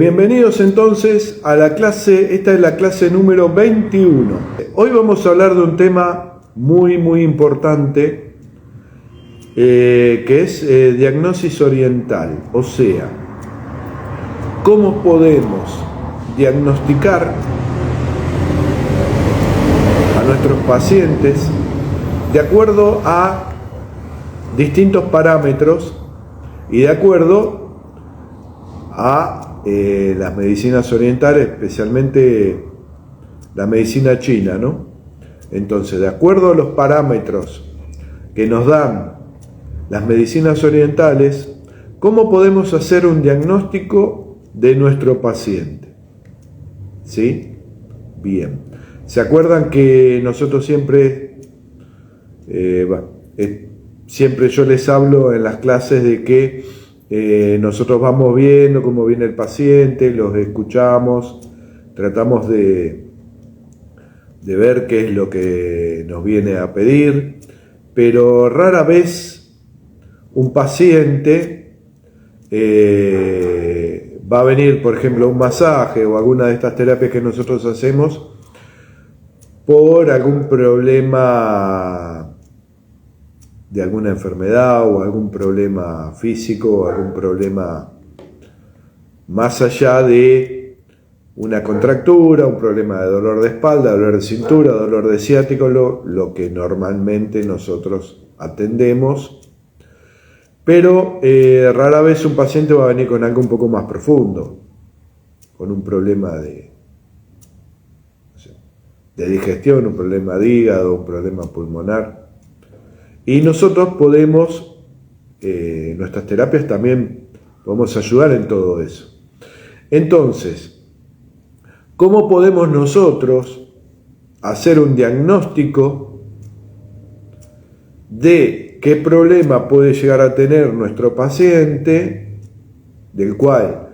Bienvenidos entonces a la clase, esta es la clase número 21. Hoy vamos a hablar de un tema muy importante que es diagnosis oriental, o sea, cómo podemos diagnosticar a nuestros pacientes de acuerdo a distintos parámetros y de acuerdo a las medicinas orientales, especialmente la medicina china, ¿no? Entonces, de acuerdo a los parámetros que nos dan las medicinas orientales, ¿cómo podemos hacer un diagnóstico de nuestro paciente? ¿Sí? Bien. ¿Se acuerdan que nosotros siempre yo les hablo en las clases de que nosotros vamos viendo cómo viene el paciente, los escuchamos, tratamos de ver qué es lo que nos viene a pedir, pero rara vez un paciente va a venir, por ejemplo, a un masaje o alguna de estas terapias que nosotros hacemos por algún problema de alguna enfermedad o algún problema físico o algún problema más allá de una contractura, un problema de dolor de espalda, dolor de cintura, dolor de ciático, lo que normalmente nosotros atendemos, pero rara vez un paciente va a venir con algo un poco más profundo, con un problema de digestión, un problema de hígado, un problema pulmonar. Y nosotros podemos, nuestras terapias también podemos ayudar en todo eso. Entonces, ¿cómo podemos nosotros hacer un diagnóstico de qué problema puede llegar a tener nuestro paciente, del cual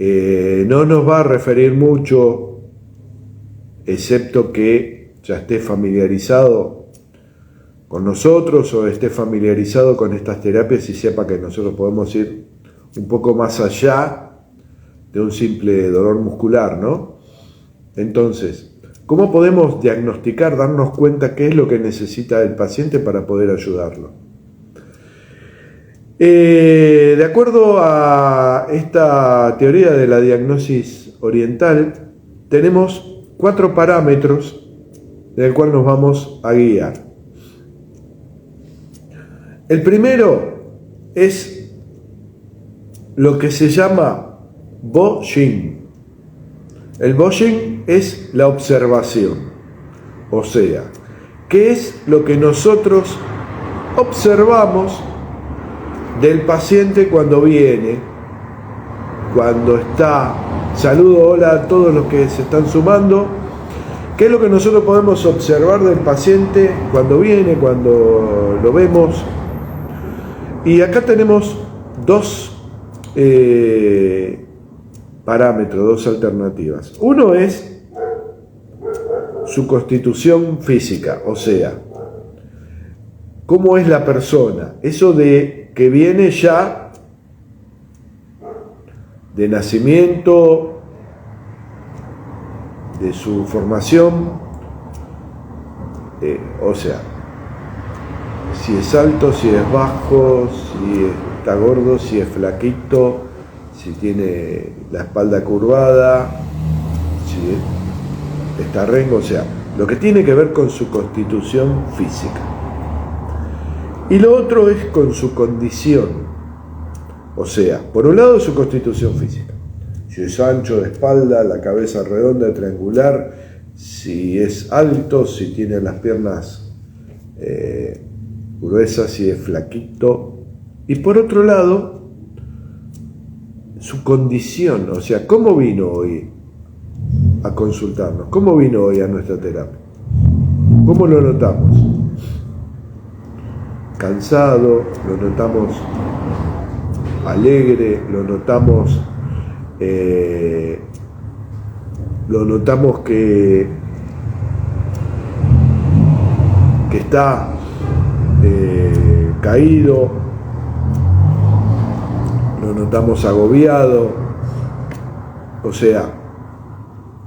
no nos va a referir mucho, excepto que ya esté familiarizado con nosotros o esté familiarizado con estas terapias y sepa que nosotros podemos ir un poco más allá de un simple dolor muscular, ¿no? Entonces, ¿cómo podemos diagnosticar, darnos cuenta qué es lo que necesita el paciente para poder ayudarlo? De acuerdo a esta teoría de la diagnosis oriental, tenemos 4 parámetros del cual nos vamos a guiar. El primero es lo que se llama Bo Jing. El Bo Jing es la observación, o sea, ¿qué es lo que nosotros observamos del paciente cuando viene, cuando está? Saludo, hola a todos los que se están sumando. ¿Qué es lo que nosotros podemos observar del paciente cuando viene, cuando lo vemos? Y acá tenemos 2 parámetros, 2 alternativas. Uno es su constitución física, o sea, cómo es la persona. Eso de que viene ya de nacimiento, de su formación, o sea, si es alto, si es bajo, si está gordo, si es flaquito, si tiene la espalda curvada, si está rengo, o sea, lo que tiene que ver con su constitución física. Y lo otro es con su condición, o sea, por un lado su constitución física, si es ancho de espalda, la cabeza redonda, triangular, si es alto, si tiene las piernas gruesa, si es flaquito, y por otro lado su condición, o sea, cómo vino hoy a consultarnos, cómo vino hoy a nuestra terapia, cómo lo notamos, cansado, lo notamos alegre, lo notamos que está caído, lo notamos agobiado, O sea,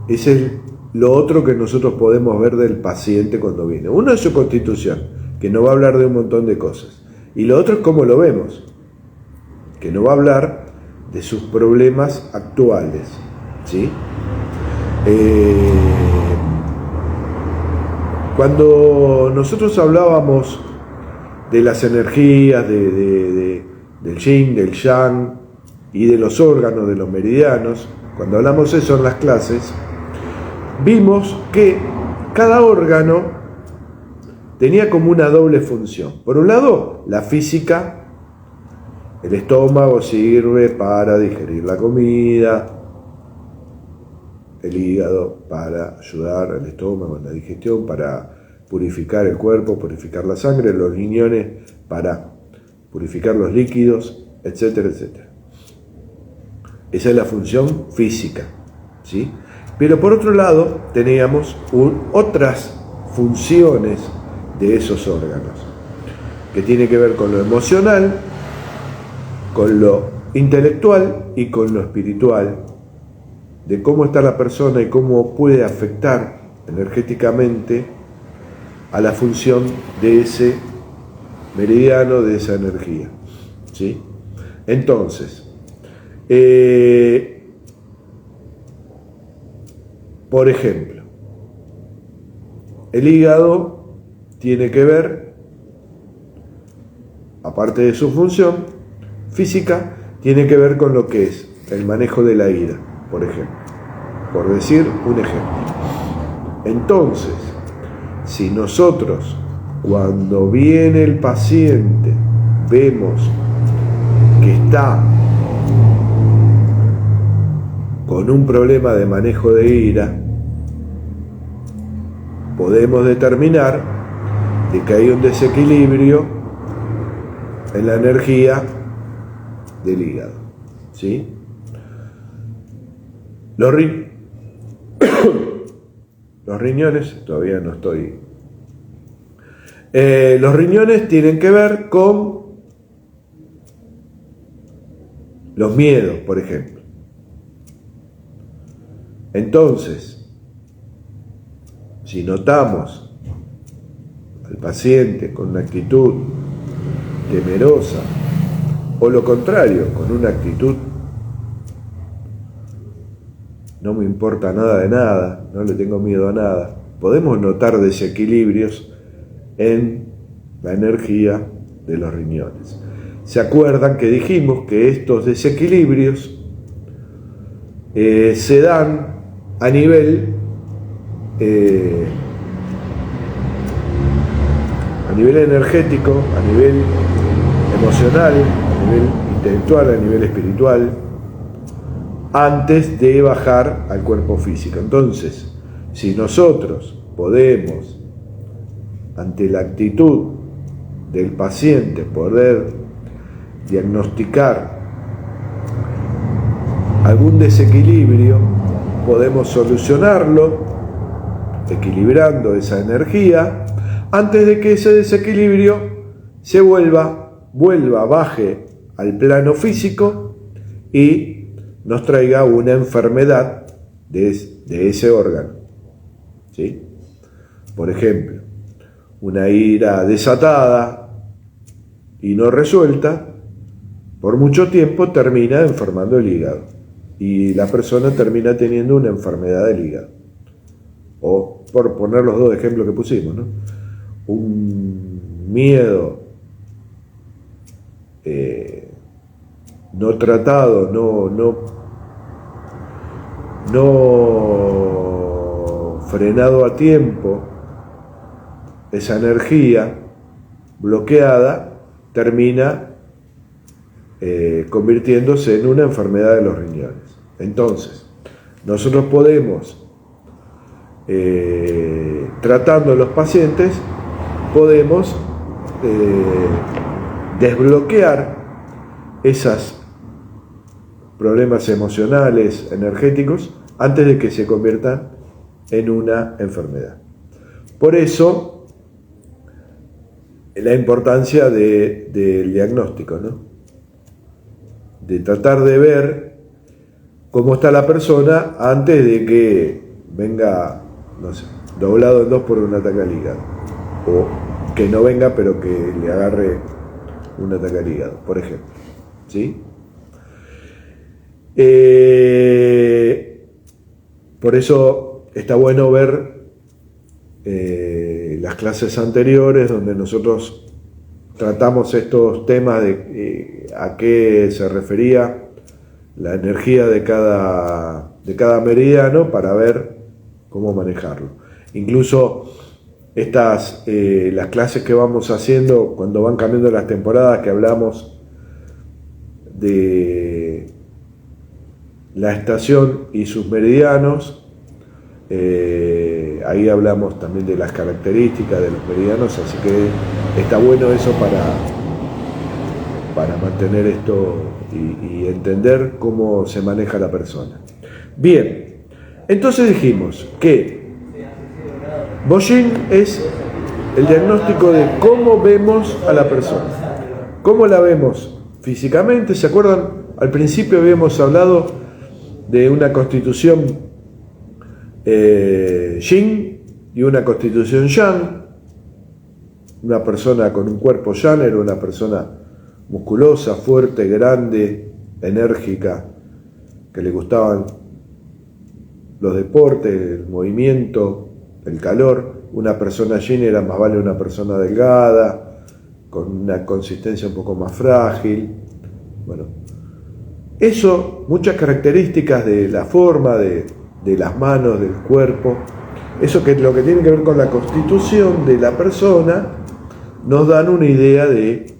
ese es lo otro que nosotros podemos ver del paciente cuando viene. Uno es su constitución, que nos va a hablar de un montón de cosas. Y lo otro es cómo lo vemos, que nos va a hablar de sus problemas actuales, ¿sí? Cuando nosotros hablábamos de las energías, del yin, del yang y de los órganos, de los meridianos, cuando hablamos eso en las clases, vimos que cada órgano tenía como una doble función. Por un lado, la física, el estómago sirve para digerir la comida, el hígado para ayudar al estómago en la digestión, para purificar el cuerpo, purificar la sangre, los riñones para purificar los líquidos, etcétera, etcétera. Esa es la función física, ¿sí? Pero por otro lado teníamos otras funciones de esos órganos, que tiene que ver con lo emocional, con lo intelectual y con lo espiritual, de cómo está la persona y cómo puede afectar energéticamente a la función de ese meridiano, de esa energía, ¿sí? Entonces, por ejemplo, el hígado tiene que ver, aparte de su función física, tiene que ver con lo que es el manejo de la ira, por ejemplo, por decir un ejemplo. Entonces, si nosotros, cuando viene el paciente, vemos que está con un problema de manejo de ira, podemos determinar de que hay un desequilibrio en la energía del hígado, ¿sí? Los riñones, todavía no estoy. Los riñones tienen que ver con los miedos, por ejemplo. Entonces, si notamos al paciente con una actitud temerosa, o lo contrario, con una actitud no me importa nada de nada, no le tengo miedo a nada, podemos notar desequilibrios en la energía de los riñones. ¿Se acuerdan que dijimos que estos desequilibrios se dan a nivel energético, a nivel emocional, a nivel intelectual, a nivel espiritual, antes de bajar al cuerpo físico? Entonces, si nosotros podemos, ante la actitud del paciente, poder diagnosticar algún desequilibrio, podemos solucionarlo equilibrando esa energía antes de que ese desequilibrio se baje al plano físico y nos traiga una enfermedad de ese órgano, ¿sí? Por ejemplo, una ira desatada y no resuelta por mucho tiempo termina enfermando el hígado y la persona termina teniendo una enfermedad del hígado. O por poner los dos ejemplos que pusimos, ¿no? Un miedo no tratado, no frenado a tiempo, esa energía bloqueada termina convirtiéndose en una enfermedad de los riñones. Entonces, nosotros podemos, tratando a los pacientes, podemos desbloquear esos problemas emocionales, energéticos, antes de que se conviertan en una enfermedad. Por eso, la importancia del diagnóstico, ¿no? De tratar de ver cómo está la persona antes de que venga, no sé, doblado en dos por un ataque al hígado. O que no venga, pero que le agarre un ataque al hígado, por ejemplo. ¿Sí? Por eso está bueno ver las clases anteriores donde nosotros tratamos estos temas de a qué se refería la energía de cada meridiano para ver cómo manejarlo. Incluso las clases que vamos haciendo cuando van cambiando las temporadas, que hablamos de la estación y sus meridianos, ahí hablamos también de las características de los meridianos, así que está bueno eso para mantener esto y entender cómo se maneja la persona. Bien, entonces dijimos que Bo-Shin es el diagnóstico de cómo vemos a la persona. ¿Cómo la vemos físicamente? ¿Se acuerdan? Al principio habíamos hablado de una constitución Yin y una constitución Yang. Una persona con un cuerpo Yang era una persona musculosa, fuerte, grande, enérgica, que le gustaban los deportes, el movimiento, el calor. Una persona Yin era más vale una persona delgada, con una consistencia un poco más frágil. Bueno, eso, muchas características de la forma, de las manos, del cuerpo, eso que lo que tiene que ver con la constitución de la persona, nos dan una idea de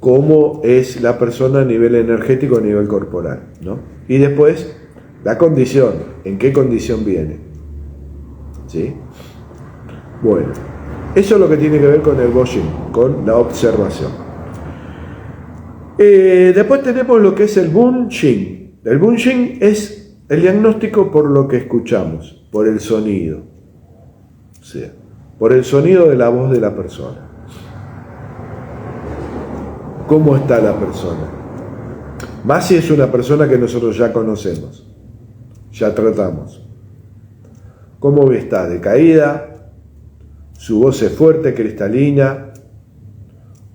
cómo es la persona a nivel energético, a nivel corporal, ¿no? Y después, la condición, ¿en qué condición viene? ¿Sí? Bueno, eso es lo que tiene que ver con el Bo-Shin, con la observación. Después tenemos lo que es el Bun-Shin. El Bun-Shin es el diagnóstico por lo que escuchamos, por el sonido, o sea, por el sonido de la voz de la persona. ¿Cómo está la persona? Más si es una persona que nosotros ya conocemos, ya tratamos. ¿Cómo está? ¿Decaída? ¿Su voz es fuerte, cristalina?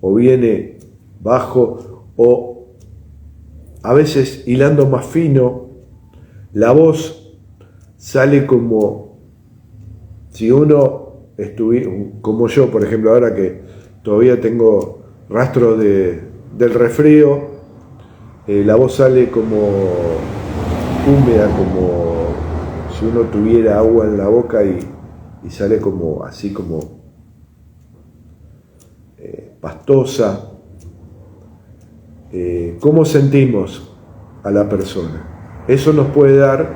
¿O viene bajo? ¿O a veces hilando más fino? La voz sale como si uno estuviera, como yo, por ejemplo, ahora que todavía tengo rastro del resfrío, la voz sale como húmeda, como si uno tuviera agua en la boca y sale como así como pastosa. ¿Cómo sentimos a la persona? Eso nos puede dar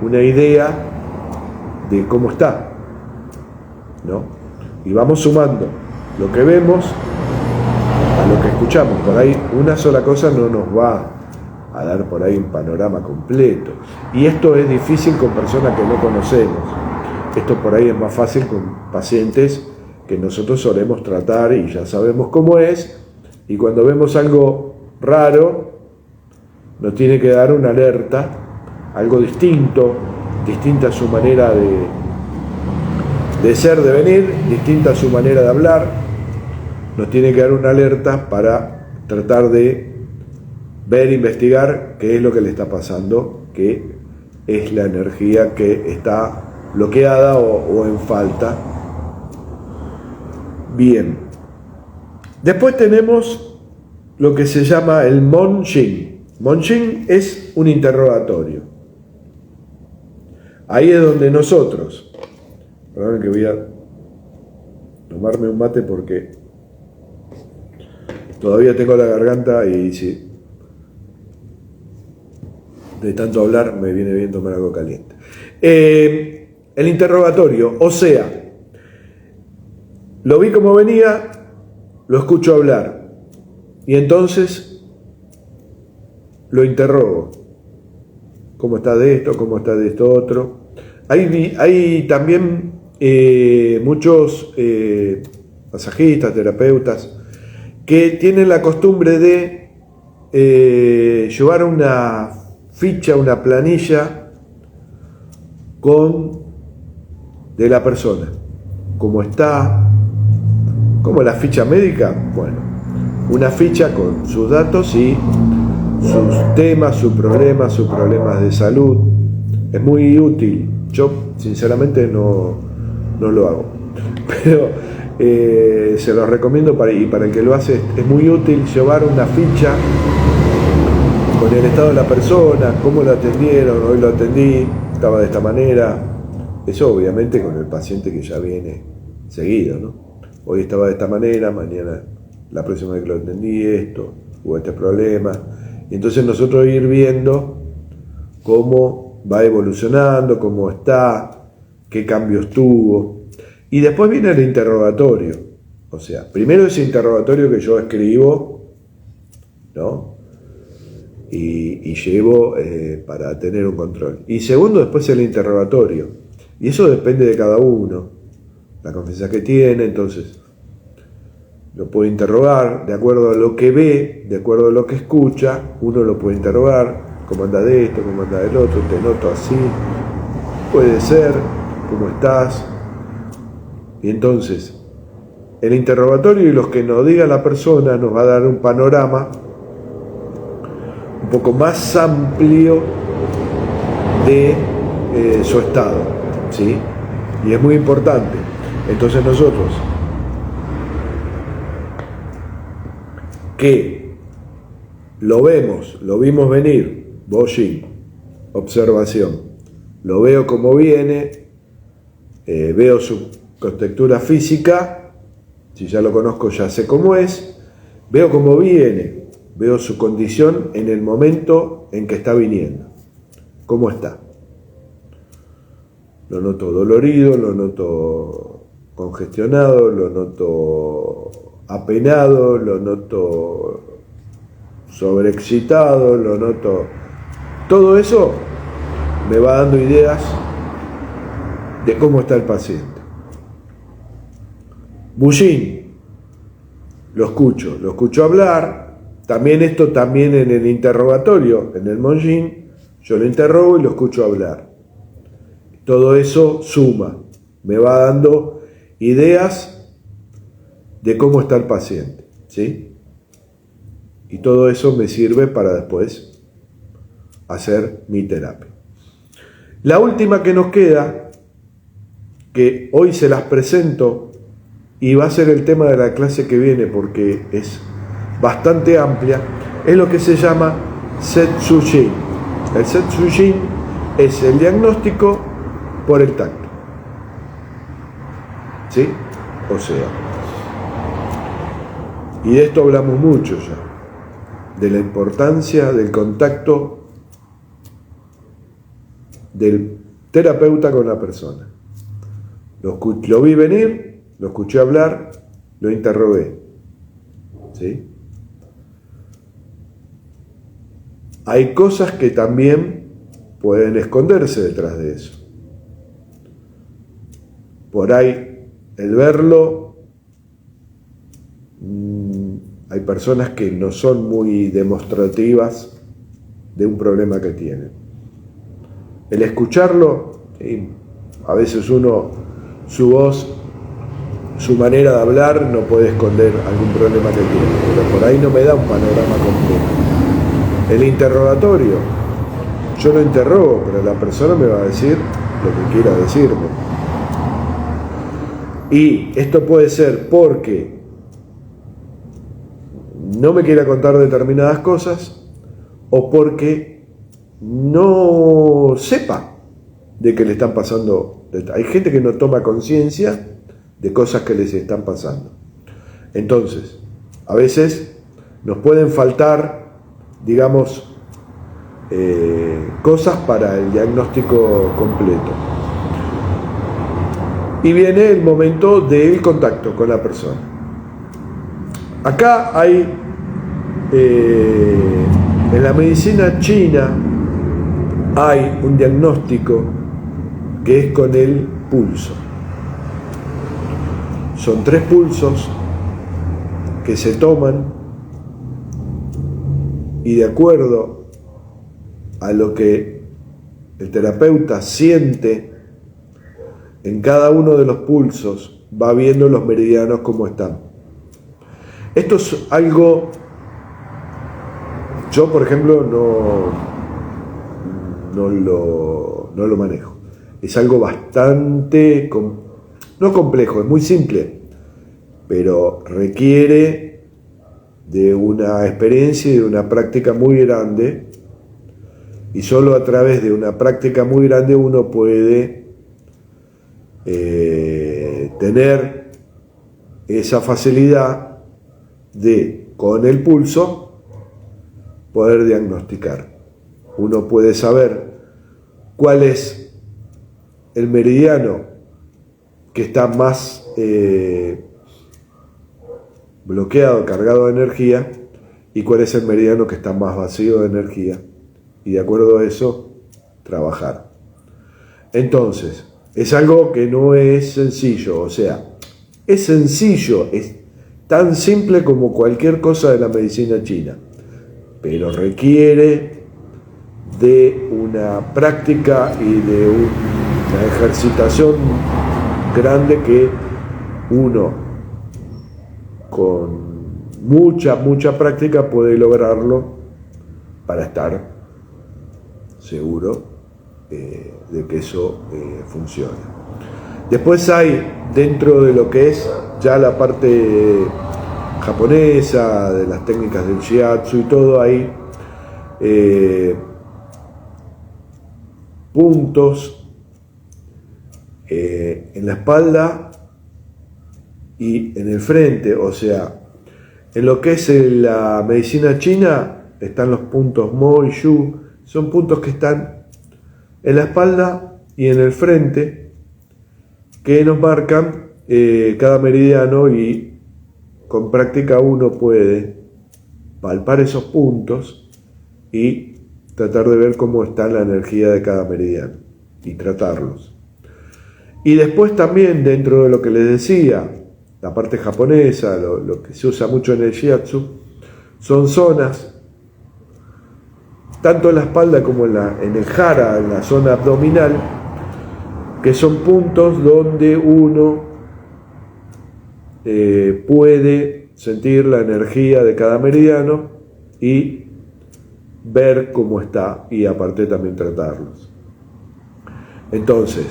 una idea de cómo está, ¿no? Y vamos sumando lo que vemos a lo que escuchamos. Por ahí una sola cosa no nos va a dar por ahí un panorama completo. Y esto es difícil con personas que no conocemos. Esto por ahí es más fácil con pacientes que nosotros solemos tratar y ya sabemos cómo es. Y cuando vemos algo raro, nos tiene que dar una alerta, algo distinta a su manera de ser, de venir, distinta a su manera de hablar. Nos tiene que dar una alerta para tratar de ver, investigar qué es lo que le está pasando, qué es la energía que está bloqueada o en falta. Bien. Después tenemos lo que se llama el Mon-Shin. Mon-Shin es un interrogatorio. Ahí es donde nosotros, perdón que voy a tomarme un mate porque todavía tengo la garganta y sí, de tanto hablar me viene bien tomar algo caliente. El interrogatorio, o sea, lo vi como venía, lo escucho hablar y entonces lo interrogo. ¿Cómo está de esto? ¿Cómo está de esto otro? Hay también muchos masajistas, terapeutas, que tienen la costumbre de llevar una ficha, una planilla de la persona, cómo está, como la ficha médica, bueno, una ficha con sus datos y sus temas, sus problemas de salud. Es muy útil. Yo sinceramente no lo hago, pero se los recomiendo para el que lo hace. Es muy útil llevar una ficha con el estado de la persona, cómo lo atendieron, hoy lo atendí, estaba de esta manera. Eso obviamente con el paciente que ya viene seguido, ¿no? Hoy estaba de esta manera, mañana, la próxima vez que lo atendí, esto, hubo este problema. Y entonces nosotros ir viendo cómo va evolucionando, cómo está, qué cambios tuvo. Y después viene el interrogatorio. O sea, primero ese interrogatorio que yo escribo, ¿no? Y llevo para tener un control. Y segundo, después el interrogatorio. Y eso depende de cada uno, la confianza que tiene. Entonces lo puede interrogar de acuerdo a lo que ve, de acuerdo a lo que escucha. Uno lo puede interrogar: ¿cómo anda de esto? ¿Cómo anda del otro? Te noto así, puede ser, ¿cómo estás? Y entonces el interrogatorio y lo que nos diga la persona nos va a dar un panorama un poco más amplio de su estado, ¿sí? Y es muy importante. Entonces nosotros, que lo vimos venir, Bo-Shin, observación, lo veo como viene, veo su contextura física, si ya lo conozco ya sé cómo es, veo cómo viene, veo su condición en el momento en que está viniendo, cómo está. Lo noto dolorido, lo noto congestionado, lo noto apenado, lo noto sobreexcitado, lo noto... Todo eso me va dando ideas de cómo está el paciente. Bushin, lo escucho hablar. También en el interrogatorio, en el Monjin, yo lo interrogo y lo escucho hablar. Todo eso suma, me va dando ideas de cómo está el paciente, ¿sí? Y todo eso me sirve para después hacer mi terapia. La última que nos queda, que hoy se las presento y va a ser el tema de la clase que viene porque es bastante amplia, es lo que se llama Setsujin. El Setsujin es el diagnóstico por el tacto, ¿sí? O sea, y de esto hablamos mucho ya, de la importancia del contacto del terapeuta con la persona. Lo vi venir, lo escuché hablar, lo interrogué, ¿sí? Hay cosas que también pueden esconderse detrás de eso. Por ahí, el verlo, hay personas que no son muy demostrativas de un problema que tienen. El escucharlo, ¿sí? A veces uno, su voz, su manera de hablar no puede esconder algún problema que tiene, pero por ahí no me da un panorama completo. El interrogatorio, yo lo interrogo, pero la persona me va a decir lo que quiera decirme. Y esto puede ser porque no me quiera contar determinadas cosas o porque no sepa de que le están pasando. Hay gente que no toma conciencia de cosas que les están pasando. Entonces, a veces nos pueden faltar, digamos, cosas para el diagnóstico completo. Y viene el momento del contacto con la persona. Acá hay, en la medicina china, hay un diagnóstico que es con el pulso. Son 3 pulsos que se toman y de acuerdo a lo que el terapeuta siente en cada uno de los pulsos, va viendo los meridianos cómo están. Esto es algo, yo por ejemplo no lo manejo. Es algo bastante, no complejo, es muy simple, pero requiere de una experiencia y de una práctica muy grande, y solo a través de una práctica muy grande uno puede tener esa facilidad de, con el pulso, poder diagnosticar. Uno puede saber cuál es el meridiano que está más bloqueado, cargado de energía, y cuál es el meridiano que está más vacío de energía, y de acuerdo a eso trabajar. Entonces, es algo que no es sencillo, o sea, es sencillo, es tan simple como cualquier cosa de la medicina china, pero requiere de una práctica y de una ejercitación grande que uno con mucha práctica puede lograrlo para estar seguro de que eso funcione. Después hay, dentro de lo que es ya la parte japonesa, de las técnicas del shiatsu y todo, hay puntos en la espalda y en el frente, o sea, en lo que es la medicina china están los puntos Mo y Yu, son puntos que están en la espalda y en el frente, que nos marcan cada meridiano, y con práctica uno puede palpar esos puntos y tratar de ver cómo está la energía de cada meridiano y tratarlos. Y después también, dentro de lo que les decía, la parte japonesa, lo que se usa mucho en el shiatsu, son zonas, tanto en la espalda como en el hara, en la zona abdominal, que son puntos donde uno puede sentir la energía de cada meridiano y ver cómo está, y aparte también tratarlos. Entonces,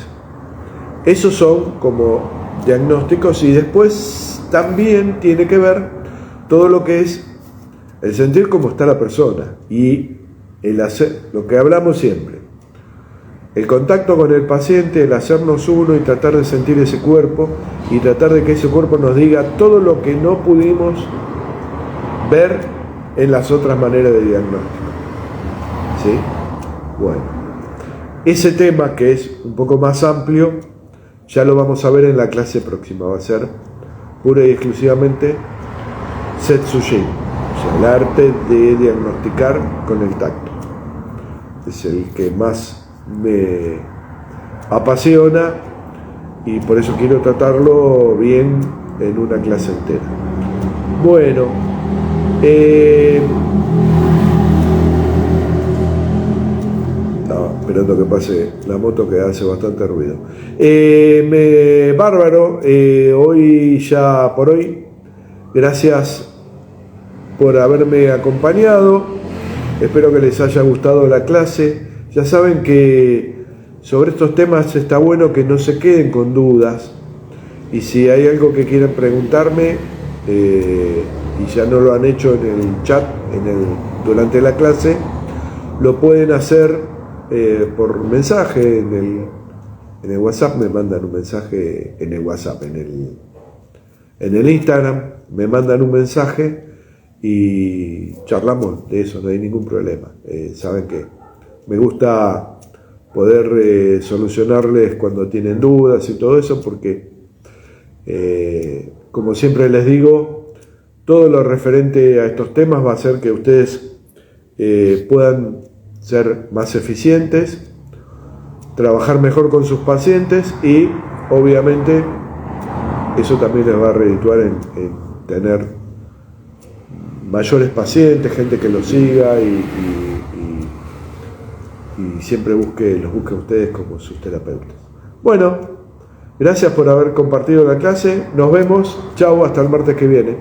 esos son como diagnósticos, y después también tiene que ver todo lo que es el sentir cómo está la persona y el hacer, lo que hablamos siempre, el contacto con el paciente, el hacernos uno y tratar de sentir ese cuerpo y tratar de que ese cuerpo nos diga todo lo que no pudimos ver en las otras maneras de diagnóstico. ¿Sí? Bueno, ese tema, que es un poco más amplio, ya lo vamos a ver en la clase próxima. Va a ser pura y exclusivamente Setsujin, o sea, el arte de diagnosticar con el tacto. Es el que más me apasiona, y por eso quiero tratarlo bien en una clase entera. Bueno, estaba esperando que pase la moto, que hace bastante ruido. Bárbaro, hoy ya por hoy, gracias por haberme acompañado. Espero que les haya gustado la clase. Ya saben que sobre estos temas está bueno que no se queden con dudas, y si hay algo que quieran preguntarme y ya no lo han hecho en el chat durante la clase, lo pueden hacer por mensaje en el WhatsApp. Me mandan un mensaje en el WhatsApp, en el Instagram me mandan un mensaje y charlamos de eso, no hay ningún problema. Saben que me gusta poder solucionarles cuando tienen dudas y todo eso, porque como siempre les digo, todo lo referente a estos temas va a hacer que ustedes puedan ser más eficientes, trabajar mejor con sus pacientes, y obviamente eso también les va a redituar en tener mayores pacientes, gente que los siga, y y siempre los busque a ustedes como sus terapeutas. Bueno, gracias por haber compartido la clase. Nos vemos. Chau, hasta el martes que viene.